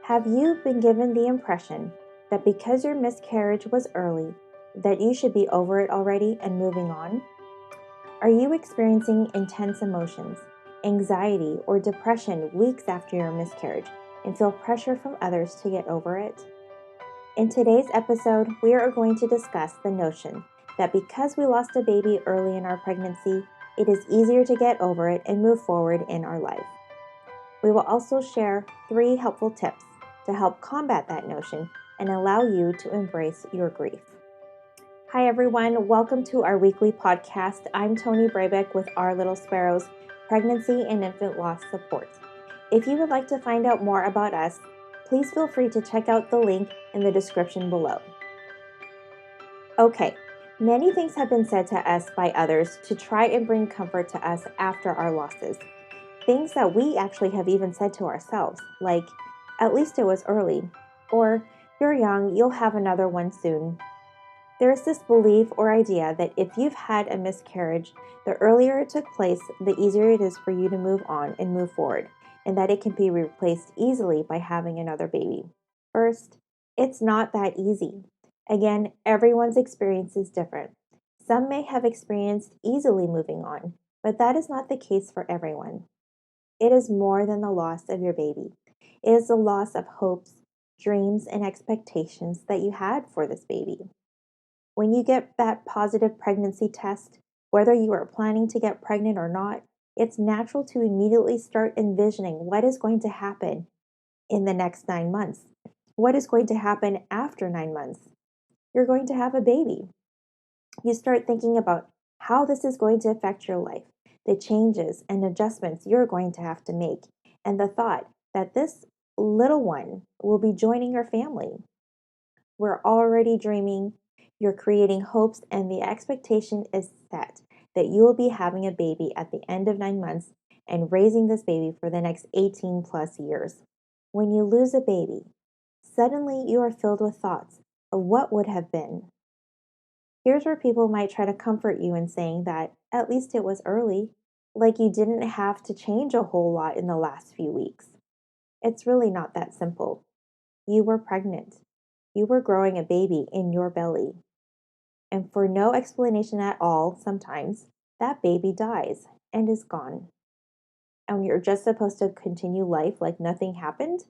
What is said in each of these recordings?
Have you been given the impression that because your miscarriage was early, that you should be over it already and moving on? Are you experiencing intense emotions, anxiety, or depression weeks after your miscarriage and feel pressure from others to get over it? In today's episode, we are going to discuss the notion that because we lost a baby early in our pregnancy, it is easier to get over it and move forward in our life. We will also share 3 helpful tips to help combat that notion and allow you to embrace your grief. Hi, everyone. Welcome to our weekly podcast. I'm Toni Brabeck with Our Little Sparrows Pregnancy and Infant Loss Support. If you would like to find out more about us, please feel free to check out the link in the description below. Okay, many things have been said to us by others to try and bring comfort to us after our losses. Things that we actually have even said to ourselves, like, at least it was early, or you're young, you'll have another one soon. There is this belief or idea that if you've had a miscarriage, the earlier it took place, the easier it is for you to move on and move forward, and that it can be replaced easily by having another baby. First, it's not that easy. Again, everyone's experience is different. Some may have experienced easily moving on, but that is not the case for everyone. It is more than the loss of your baby. It is the loss of hopes, dreams, and expectations that you had for this baby. When you get that positive pregnancy test, whether you are planning to get pregnant or not, it's natural to immediately start envisioning what is going to happen in the next 9 months. What is going to happen after 9 months? You're going to have a baby. You start thinking about how this is going to affect your life, the changes and adjustments you're going to have to make, and the thought that this little one will be joining your family. We're already dreaming, you're creating hopes, and the expectation is set that you will be having a baby at the end of 9 months and raising this baby for the next 18 plus years. When you lose a baby, suddenly you are filled with thoughts of what would have been. Here's where people might try to comfort you in saying that at least it was early, like you didn't have to change a whole lot in the last few weeks. It's really not that simple. You were pregnant. You were growing a baby in your belly. And for no explanation at all, sometimes, that baby dies and is gone. And you're just supposed to continue life like nothing happened?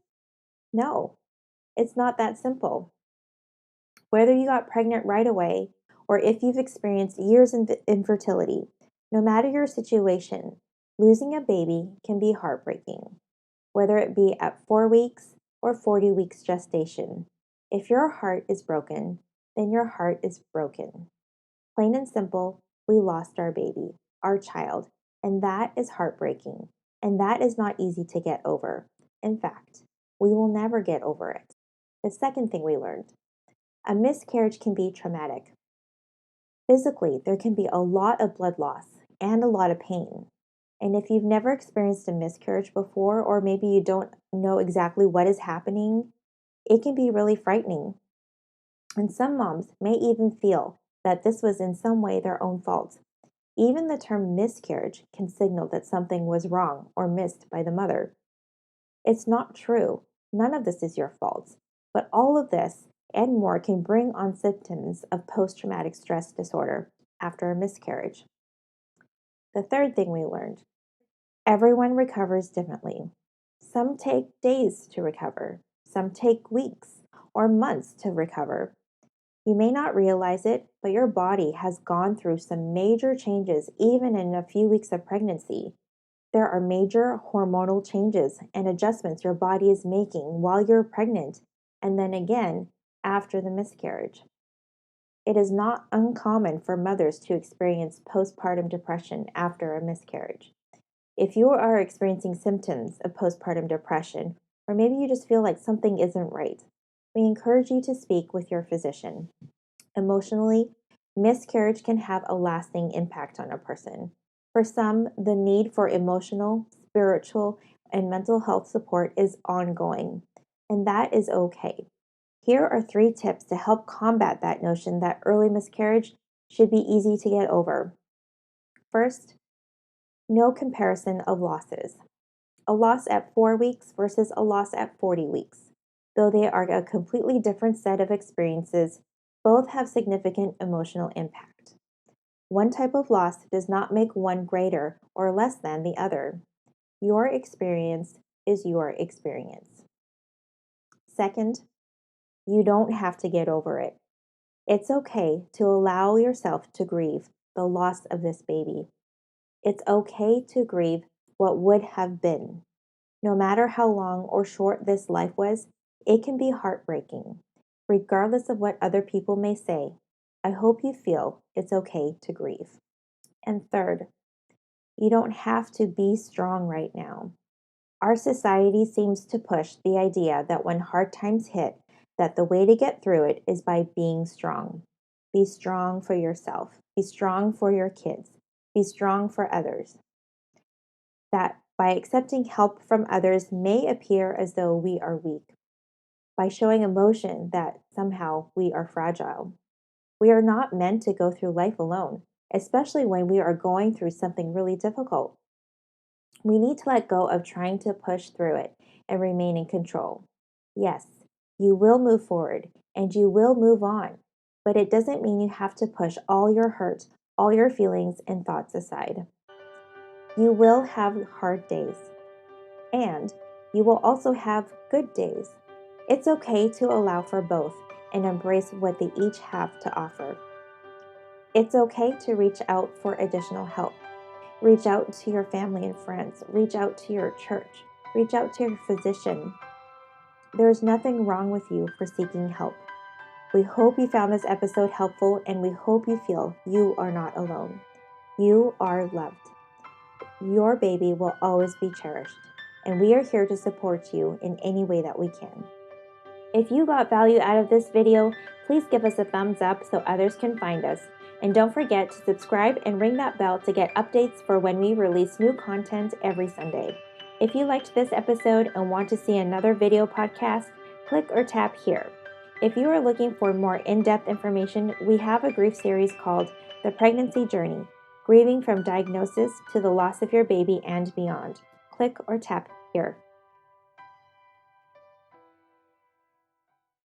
No, it's not that simple. Whether you got pregnant right away or if you've experienced years of infertility, no matter your situation, losing a baby can be heartbreaking, whether it be at 4 weeks or 40 weeks gestation. If your heart is broken, then your heart is broken. Plain and simple, we lost our baby, our child, and that is heartbreaking, and that is not easy to get over. In fact, we will never get over it. The second thing we learned, a miscarriage can be traumatic. Physically, there can be a lot of blood loss and a lot of pain. And if you've never experienced a miscarriage before, or maybe you don't know exactly what is happening, it can be really frightening. And some moms may even feel that this was in some way their own fault. Even the term miscarriage can signal that something was wrong or missed by the mother. It's not true. None of this is your fault. But all of this and more can bring on symptoms of post traumatic stress disorder after a miscarriage. The third thing we learned, everyone recovers differently. Some take days to recover, some take weeks or months to recover. You may not realize it, but your body has gone through some major changes even in a few weeks of pregnancy. There are major hormonal changes and adjustments your body is making while you're pregnant and then again after the miscarriage. It is not uncommon for mothers to experience postpartum depression after a miscarriage. If you are experiencing symptoms of postpartum depression, or maybe you just feel like something isn't right, we encourage you to speak with your physician. Emotionally, miscarriage can have a lasting impact on a person. For some, the need for emotional, spiritual, and mental health support is ongoing, and that is okay. Here are 3 tips to help combat that notion that early miscarriage should be easy to get over. First, no comparison of losses. A loss at 4 weeks versus a loss at 40 weeks. Though they are a completely different set of experiences, both have significant emotional impact. One type of loss does not make one greater or less than the other. Your experience is your experience. Second, you don't have to get over it. It's okay to allow yourself to grieve the loss of this baby. It's okay to grieve what would have been. No matter how long or short this life was, it can be heartbreaking. Regardless of what other people may say, I hope you feel it's okay to grieve. And third, you don't have to be strong right now. Our society seems to push the idea that when hard times hit, that the way to get through it is by being strong. Be strong for yourself. Be strong for your kids. Be strong for others. That by accepting help from others may appear as though we are weak. By showing emotion that somehow we are fragile. We are not meant to go through life alone, especially when we are going through something really difficult. We need to let go of trying to push through it and remain in control. Yes, you will move forward and you will move on, but it doesn't mean you have to push all your hurt, all your feelings and thoughts aside. You will have hard days, and you will also have good days. It's okay to allow for both and embrace what they each have to offer. It's okay to reach out for additional help. Reach out to your family and friends. Reach out to your church. Reach out to your physician. There is nothing wrong with you for seeking help. We hope you found this episode helpful, and we hope you feel you are not alone. You are loved. Your baby will always be cherished, and we are here to support you in any way that we can. If you got value out of this video, please give us a thumbs up so others can find us. And don't forget to subscribe and ring that bell to get updates for when we release new content every Sunday. If you liked this episode and want to see another video podcast, click or tap here. If you are looking for more in-depth information, we have a grief series called The Pregnancy Journey, Grieving from Diagnosis to the Loss of Your Baby and Beyond. Click or tap here.